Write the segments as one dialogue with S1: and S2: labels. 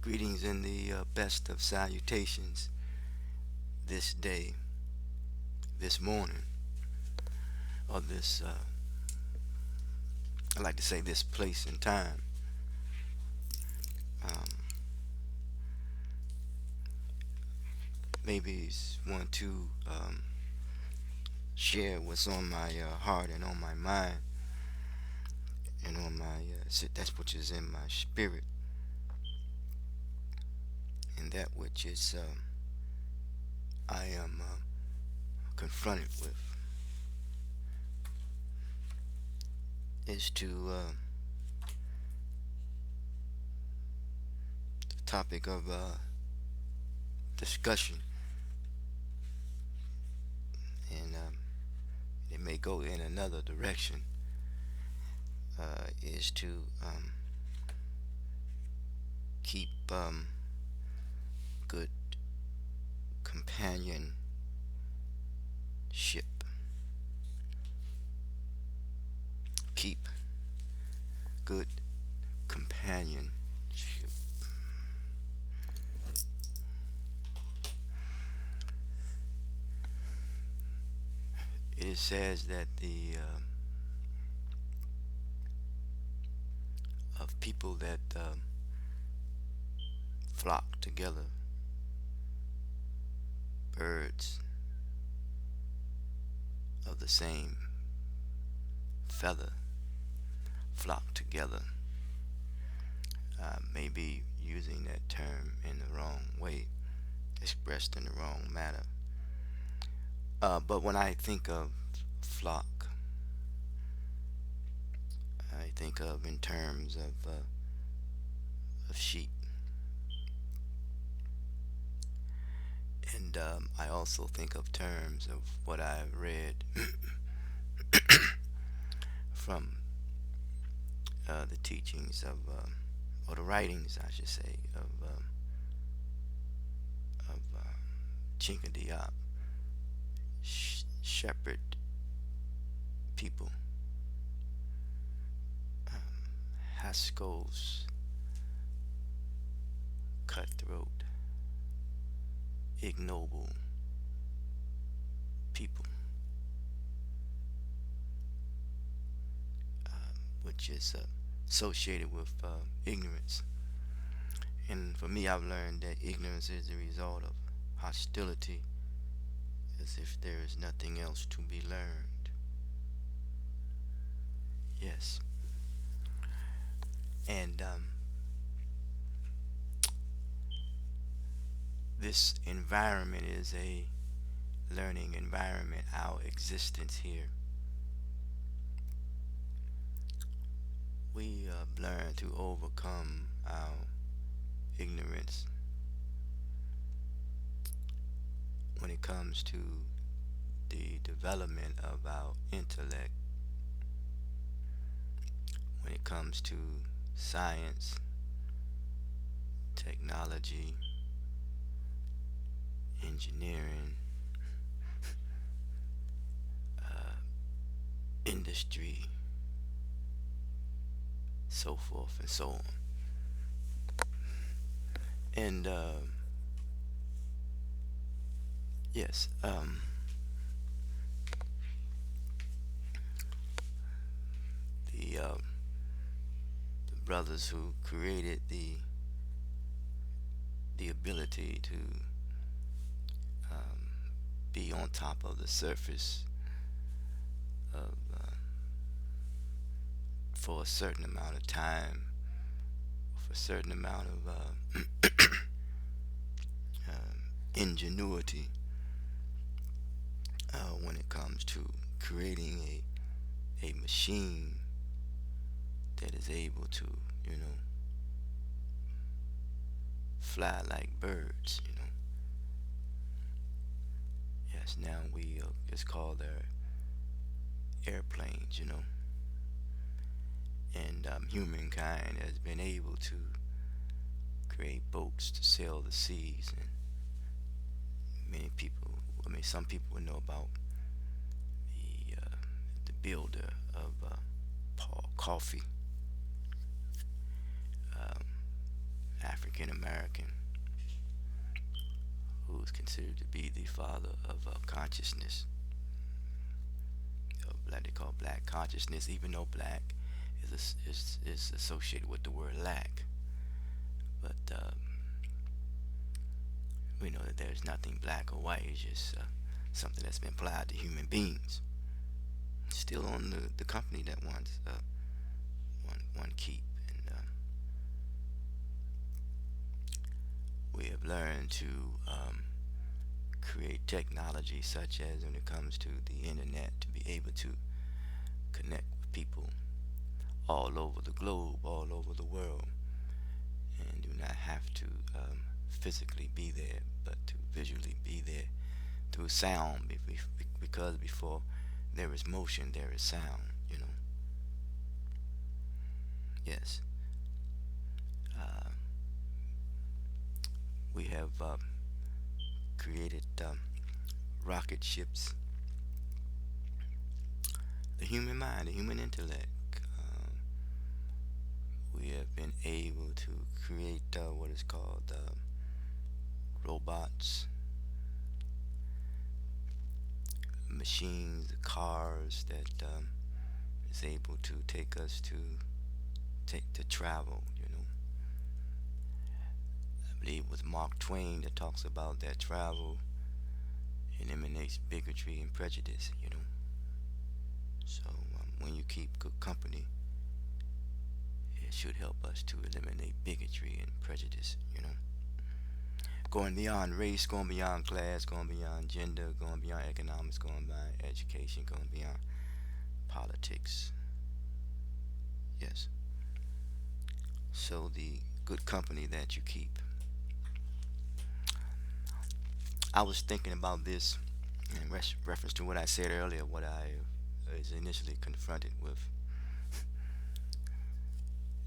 S1: Greetings in the best of salutations this day, this morning, or this, I like to say this place and time. Um, maybe want to share what's on my heart and on my mind and on my, that's which is in my spirit and that which is I am confronted with is to the topic of discussion, and it may go in another direction, is to keep good companionship. Keep good companionship. It says that the of people that flock together, birds of the same feather flock together. Maybe using that term in the wrong way, expressed in the wrong manner. But when I think of flock, I think of in terms of sheep, and I also think of terms of what I've read from the teachings of, or the writings, I should say, of Chinka Diop, shepherd people, Haskell's cutthroat, ignoble people, which is associated with ignorance. And for me, I've learned that ignorance is the result of hostility, as if there is nothing else to be learned. Yes. And this environment is a learning environment, our existence here. We learn to overcome our ignorance when it comes to the development of our intellect, when it comes to science, technology, engineering, industry, so forth and so on. And yes, the brothers who created the ability to be on top of the surface of for a certain amount of time, for a certain amount of ingenuity when it comes to creating a machine that is able to, you know, fly like birds, you know. Yes, now we just call their airplanes, you know. And humankind has been able to create boats to sail the seas, and many people, I mean, some people know about the builder of Paul Coffey, um, African American, who is considered to be the father of consciousness, of what they call black consciousness, even though black is associated with the word lack. But we know that there's nothing black or white. It's just something that's been applied to human beings. Still on the company that one keep. And we have learned to create technology such as when it comes to the internet to be able to connect with people all over the globe, all over the world, and do not have to physically be there, but to visually be there through sound, because before there is motion, there is sound, you know. Yes. Uh, we have created rocket ships, the human mind, the human intellect. We have been able to create what is called robots, machines, cars that is able to take us to travel. You know, I believe it was Mark Twain that talks about that travel eliminates bigotry and prejudice. You know, so when you keep good company, it should help us to eliminate bigotry and prejudice. You know, going beyond race, going beyond class, going beyond gender, going beyond economics, going beyond education, going beyond politics. Yes. So the good company that you keep. I was thinking about this in reference to what I said earlier, what I was initially confronted with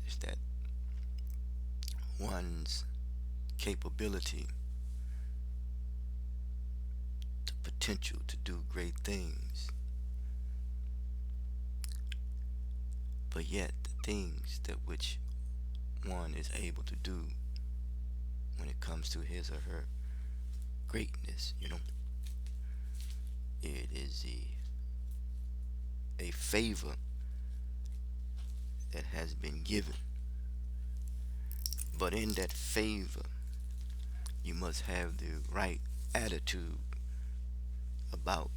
S1: is that one's capability, the potential to do great things, but yet the things that which one is able to do when it comes to his or her greatness, you know, it is a favor that has been given. But in that favor, you must have the right attitude about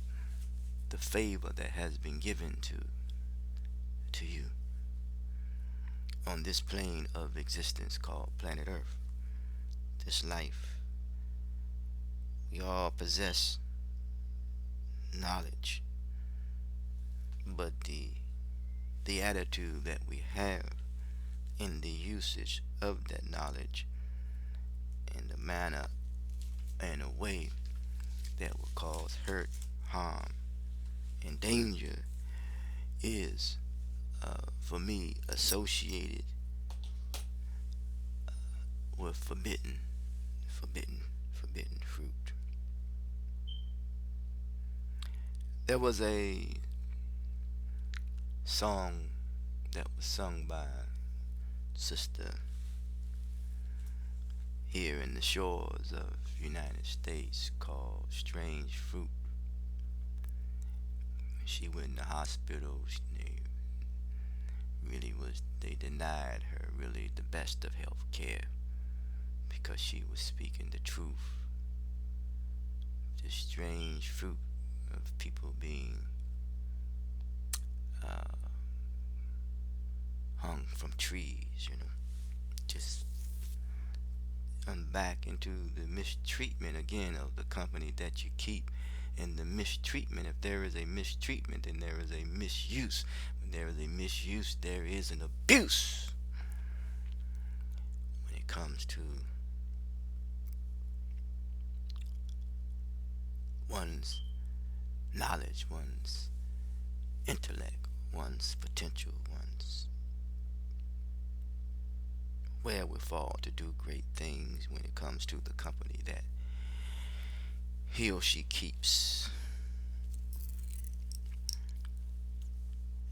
S1: the favor that has been given to you on this plane of existence called planet Earth, this life. We all possess knowledge, but the attitude that we have in the usage of that knowledge in the manner and a way that will cause hurt, harm, and danger is, for me, associated with forbidden fruit. There was a song that was sung by sister here in the shores of United States called Strange Fruit. She went in the hospital. They denied her really the best of health care because she was speaking the truth. The strange fruit of people being uh, hung from trees, you know, just back into the mistreatment again of the company that you keep, and the mistreatment. If there is a mistreatment, then there is a misuse. When there is a misuse, there is an abuse. When it comes to one's knowledge, one's intellect, one's potential, one's wherewithal to do great things when it comes to the company that he or she keeps.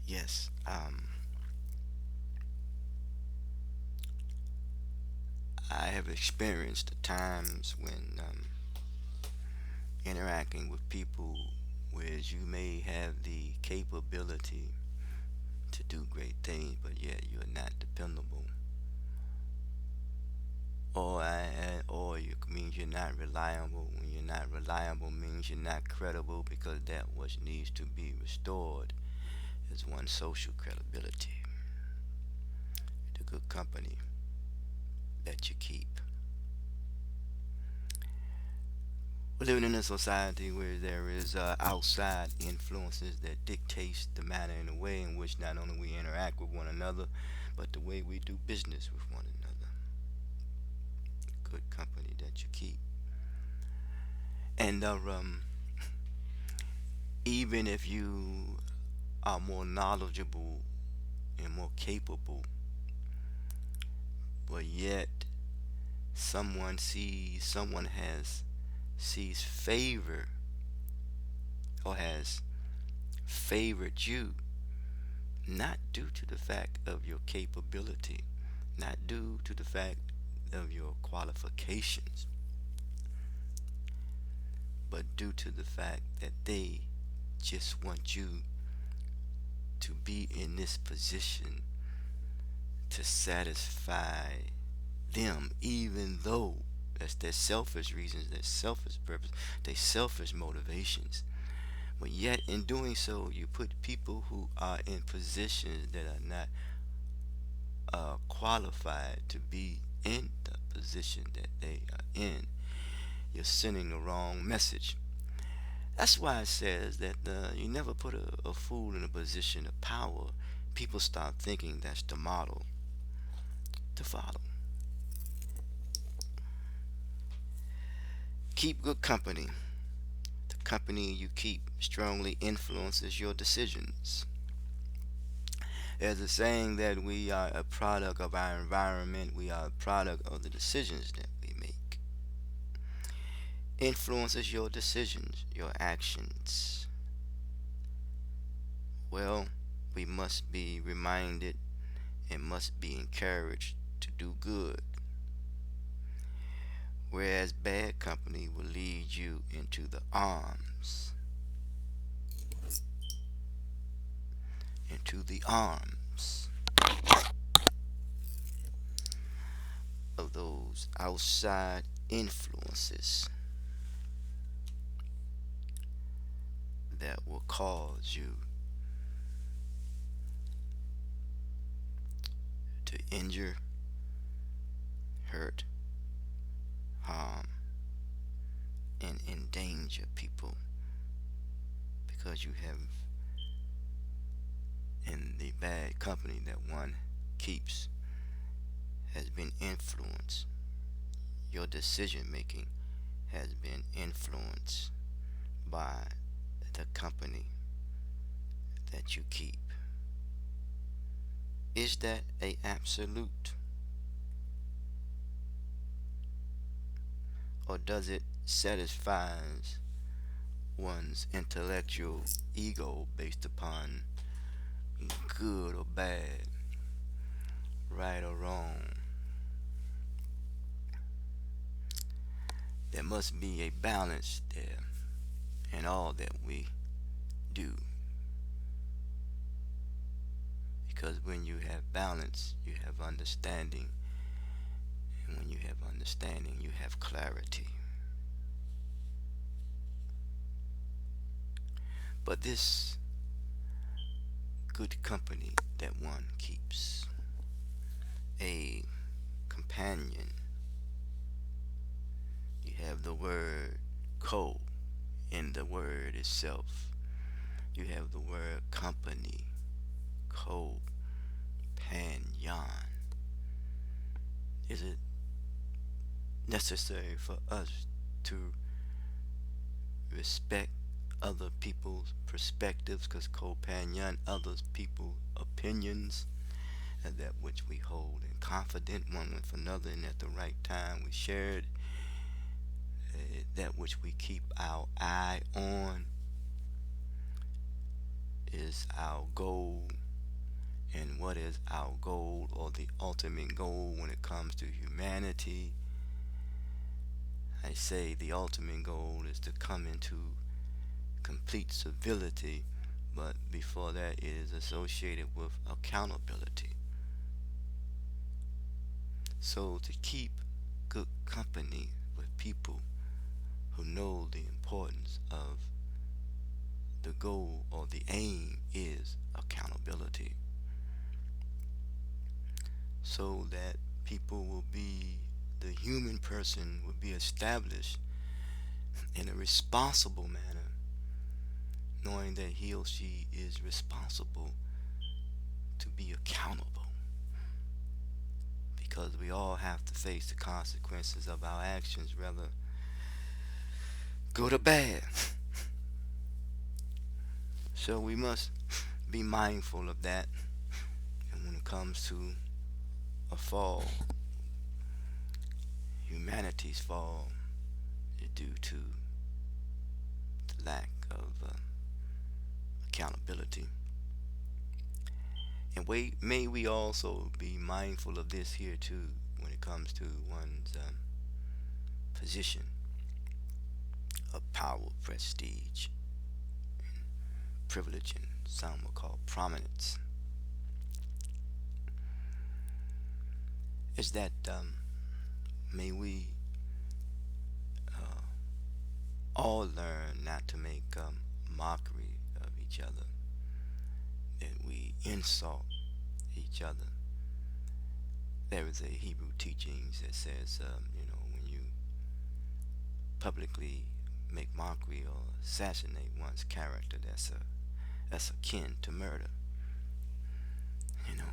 S1: Yes, I have experienced the times when interacting with people where you may have the capability to do great things, but yet you're not dependable. Or you means you're not reliable. When you're not reliable means you're not credible, because that which needs to be restored is one's social credibility, the good company that you keep. We're living in a society where there is outside influences that dictates the manner and the way in which not only we interact with one another, but the way we do business with one another. Good company that you keep. And even if you are more knowledgeable and more capable, but yet someone has sees favor or has favored you, not due to the fact of your capability, not due to the fact of your qualifications, but due to the fact that they just want you to be in this position to satisfy them, even though that's their selfish reasons, their selfish purpose, their selfish motivations. But yet, in doing so, you put people who are in positions that are not qualified to be in the position that they are in. You're sending the wrong message. That's why it says that you never put a fool in a position of power. People start thinking that's the model to follow. Keep good company. The company you keep strongly influences your decisions. There's a saying that we are a product of our environment, we are a product of the decisions that we make. Influences your decisions, your actions. Well, we must be reminded and must be encouraged to do good, whereas bad company will lead you into the arms of those outside influences that will cause you to injure, hurt, harm, and endanger people, because you have in the bad company that one keeps has been influenced. Your decision making has been influenced by the company that you keep. Is that a absolute, or does it satisfy one's intellectual ego based upon good or bad, right or wrong? There must be a balance there in all that we do, because when you have balance, you have understanding, and when you have understanding, you have clarity. But this good company that one keeps, a companion, you have the word co in the word itself. You have the word company, companion. Is it necessary for us to respect other people's perspectives, because companion others people's opinions, and that which we hold in confident one with another, and at the right time we shared that which we keep our eye on is our goal and what is our goal or the ultimate goal when it comes to humanity. I say the ultimate goal is to come into complete civility, but before that, it is associated with accountability. So, to keep good company with people who know the importance of the goal or the aim is accountability, so that people will be, the human person will be established in a responsible manner, knowing that he or she is responsible to be accountable, because we all have to face the consequences of our actions, whether good or bad. So we must be mindful of that. And when it comes to a fall, humanity's fall is due to the lack of accountability. And may we also be mindful of this here too when it comes to one's position of power, prestige, privilege, and some will call prominence. Is that may we uh, all learn not to make mockery of each other, that we insult each other. There is a Hebrew teachings that says, when you publicly make mockery or assassinate one's character, that's akin to murder. You know,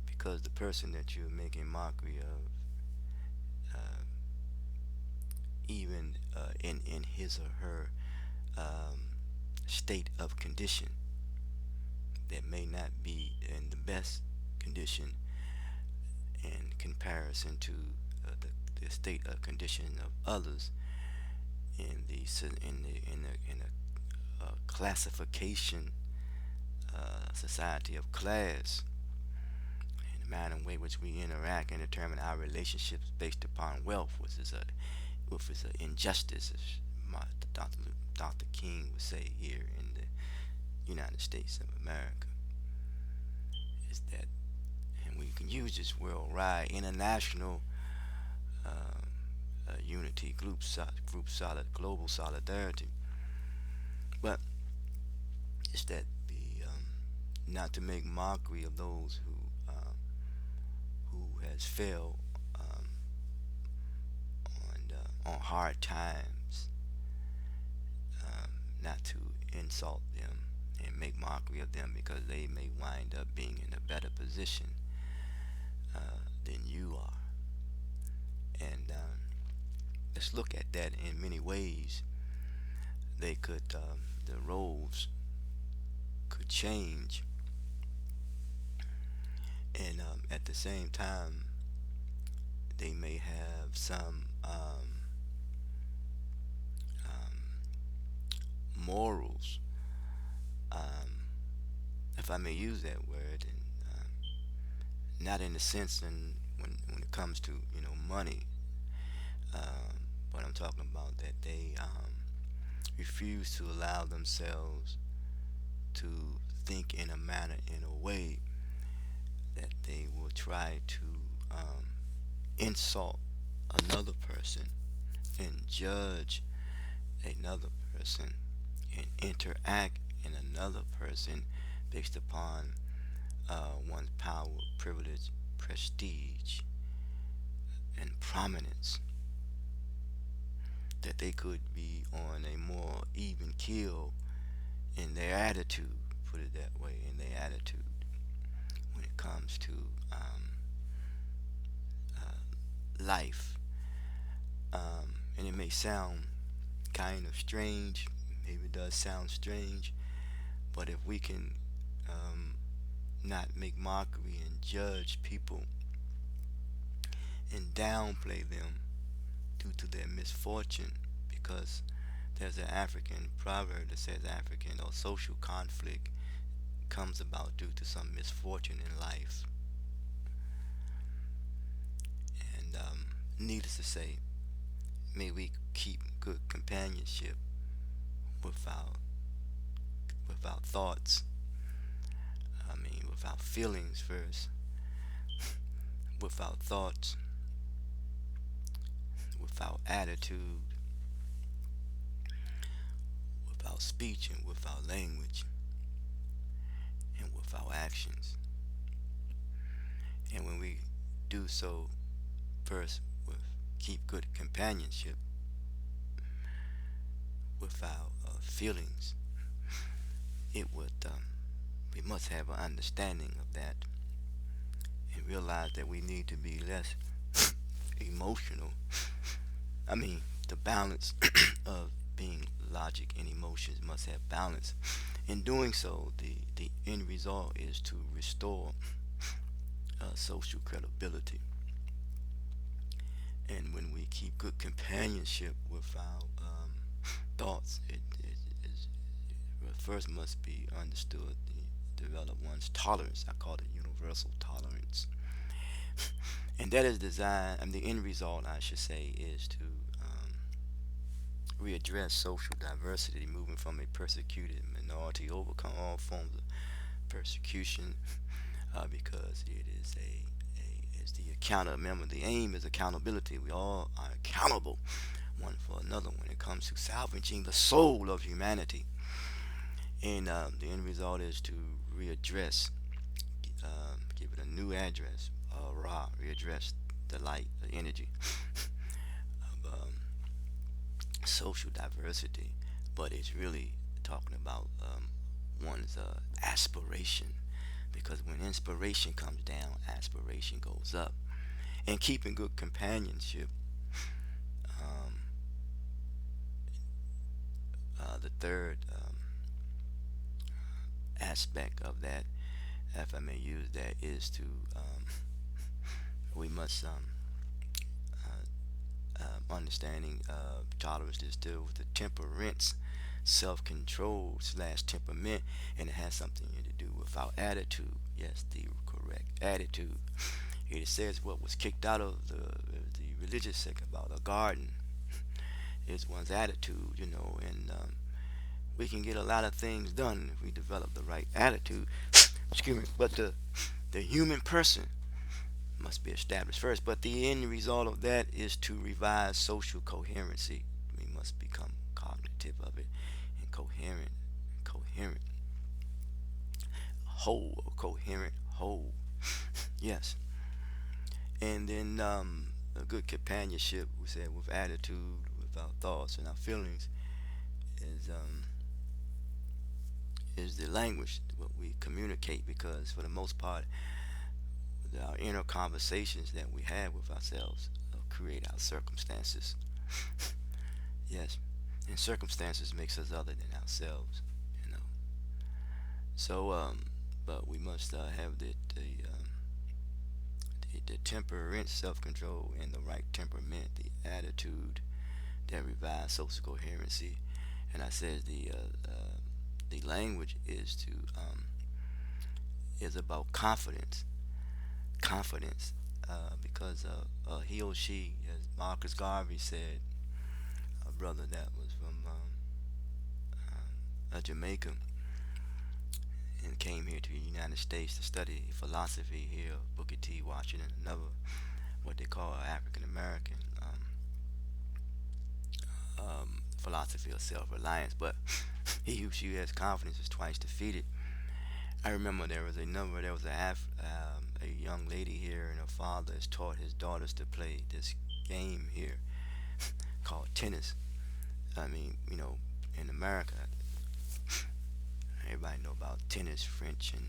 S1: because the person that you're making mockery of, even in his or her um, state of condition, that may not be in the best condition in comparison to the state of condition of others in the in a classification society of class, in the manner in which we interact and determine our relationships based upon wealth, which is an injustice, as Dr. King would say here in the United States of America, is that, and we can use this worldwide, international unity, global solidarity, but it's that the not to make mockery of those who has failed on hard times, not to insult them and make mockery of them because they may wind up being in a better position than you are. And let's look at that in many ways. They could, the roles could change, and at the same time, they may have some morals, um, if I may use that word, and not in the sense when it comes to money, but I'm talking about that they refuse to allow themselves to think in a manner, in a way that they will try to um, insult another person and judge another person and interact in another person based upon one's power, privilege, prestige, and prominence. That they could be on a more even keel in their attitude, put it that way, in their attitude when it comes to life. And it may sound kind of strange, maybe it does sound strange, but if we can not make mockery and judge people and downplay them due to their misfortune, because there's an African proverb that says African or social comes about due to some misfortune in life. And needless to say, may we keep good companionship with our thoughts. I mean, with our feelings first, with our thoughts, with our attitude, with our speech, and with our language, and with our actions. And when we do so, first with keep good companionship with our feelings, it would we must have an understanding of that and realize that we need to be less emotional. I mean, the balance of being logic and emotions must have balance. In doing so, the end result is to restore social credibility. And when we keep good companionship with our thoughts, it first must be understood the develop one's tolerance. I call it universal tolerance, and that is designed. And the end result, I should say, is to readdress social diversity, moving from a persecuted minority, overcome all forms of persecution, because it is is the account. Remember, the aim is accountability. We all are accountable one for another when it comes to salvaging the soul of humanity. And the end result is to readdress, give it a new address, readdress the light, the energy of social diversity. But it's really talking about one's aspiration, because when inspiration comes down, aspiration goes up. And keeping good companionship, um, the third aspect of that, if I may use that, is to we must understanding tolerance is still with the temperance, self-control slash temperament, and it has something to do with our attitude. Yes, the correct attitude. It says what was kicked out of the religious sect about a garden is one's attitude, and we can get a lot of things done if we develop the right attitude. Excuse me, but the human person must be established first. But the end result of that is to revise social coherency. We must become cognitive of it and coherent, whole, coherent, whole. Yes, and then a good companionship. We said with attitude, with our thoughts and our feelings, is the language what we communicate, because for the most part our inner conversations that we have with ourselves create our circumstances. Yes, and circumstances makes us other than ourselves, you know. So, but we must have the temperance, self-control, and the right temperament, the attitude that revives social coherency. And I said the language is about confidence, because he or she, as Marcus Garvey said, a brother that was from Jamaica and came here to the United States to study philosophy here, Booker T. Washington, another what they call African American philosophy of self-reliance. But he who she has confidence is twice defeated. I remember there was a young lady here, and her father has taught his daughters to play this game here called tennis. I mean, in America, everybody know about tennis, French and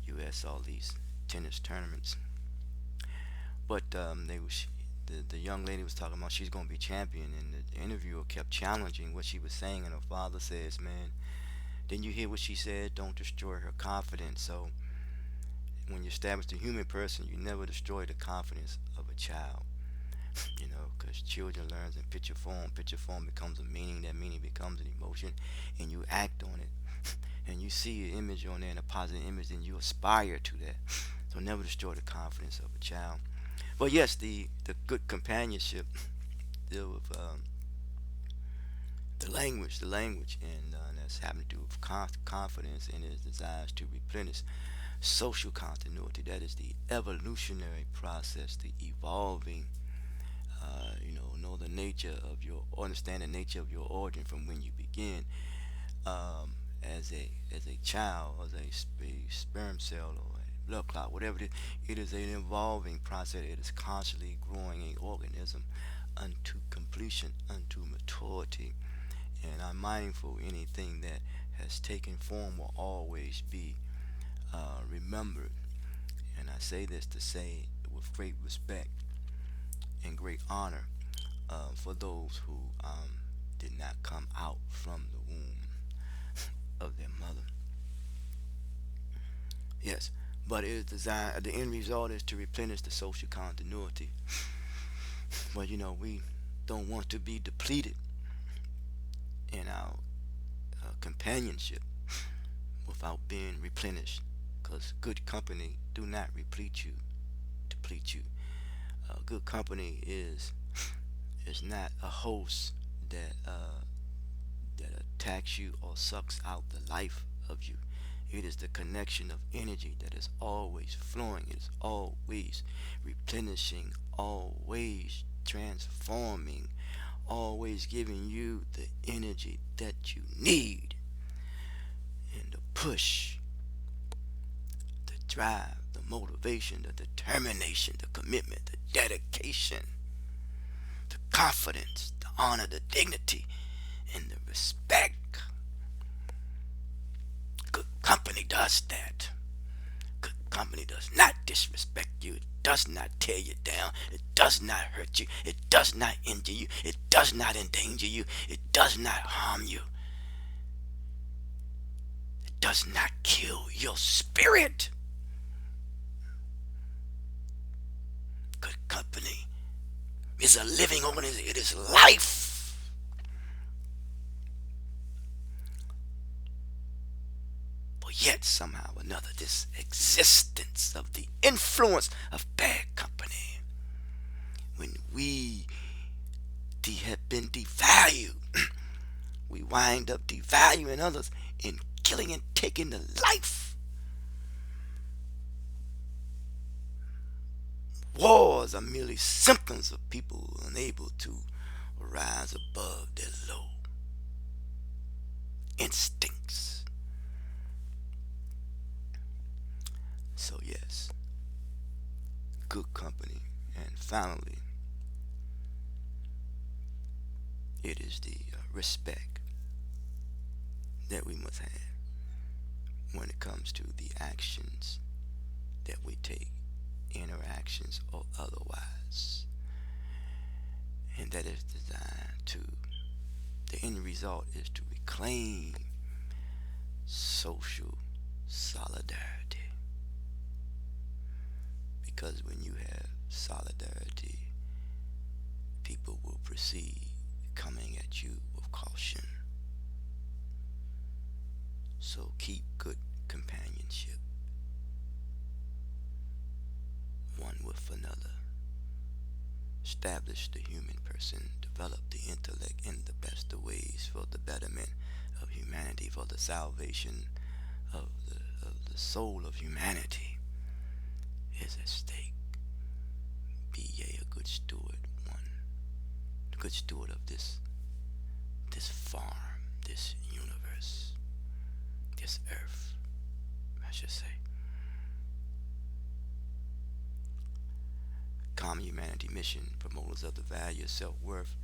S1: U.S. all these tennis tournaments. But the young lady was talking about she's going to be champion, and the interviewer kept challenging what she was saying, and her father says, "Man, didn't you hear what she said? Don't destroy her confidence." So when you establish the human person, you never destroy the confidence of a child. Because children learns in picture form. Picture form becomes a meaning. That meaning becomes an emotion, and you act on it. and you see an image on there and a positive image, then you aspire to that. So never destroy the confidence of a child. But yes, the good companionship deal with the language, and that's having to do with confidence and its desires to replenish social continuity. That is the evolutionary process, the evolving. Know the nature of your, understand the nature of your origin from when you begin, as a child, as a sperm cell or a blood clot, whatever it is. It is an evolving process. It is constantly growing a organism unto completion, unto maturity. And I'm mindful anything that has taken form will always be remembered. And I say this to say with great respect and great honor for those who did not come out from the womb of their mother. Yes, but it is designed. The end result is to replenish the social continuity. But we don't want to be depleted in our companionship without being replenished, because good company do not deplete you. Good company is not a host that attacks you or sucks out the life of you. It is the connection of energy that is always flowing. It is always replenishing, always transforming, always giving you the energy that you need, and the push, the drive, the motivation, the determination, the commitment, the dedication, the confidence, the honor, the dignity, and the respect. Good company does that. Good company does not disrespect you. It does not tear you down. It does not hurt you. It does not injure you. It does not endanger you. It does not harm you. It does not kill your spirit. Good company is a living organism. It is life. But yet, somehow or another, this existence of the influence of bad company, when we have been devalued, we wind up devaluing others and killing and taking the life. Wars are merely symptoms of people unable to rise above their low instincts. So yes, good company. And finally, it is the respect that we must have when it comes to the actions that we take, interactions or otherwise. And that is designed to, the end result is to reclaim social solidarity. Because when you have solidarity, people will proceed coming at you with caution. So keep good companionship, one with another. Establish the human person, develop the intellect in the best of ways for the betterment of humanity, for the salvation of the soul of humanity is at stake. Be ye a good steward, a good steward of this farm, this universe, this earth, I should say. Common humanity mission, promoters of the value of self-worth,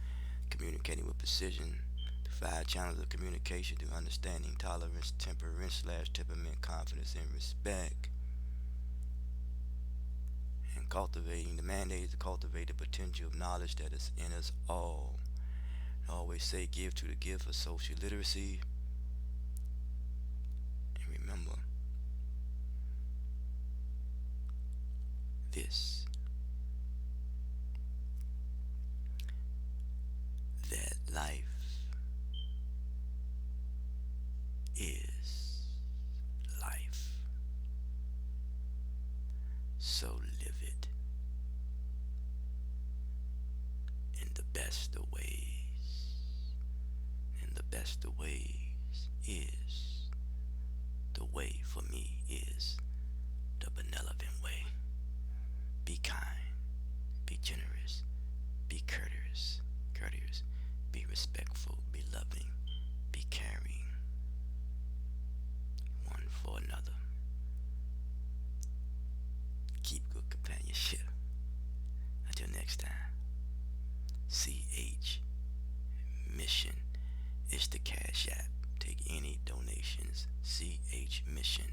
S1: communicating with precision, the 5 channels of communication through understanding, tolerance, temperament, confidence, and respect. And cultivating, the mandate is to cultivate the potential of knowledge that is in us all. I always say give to the gift of social literacy. And remember this, that life is So live it in the best of ways. And the best of ways is, the way for me is the benevolent way. Be kind, be generous, be courteous, be respectful, be loving, be caring one for another. Keep good companionship. Until next time, CH Mission is the Cash App. Take any donations. CH Mission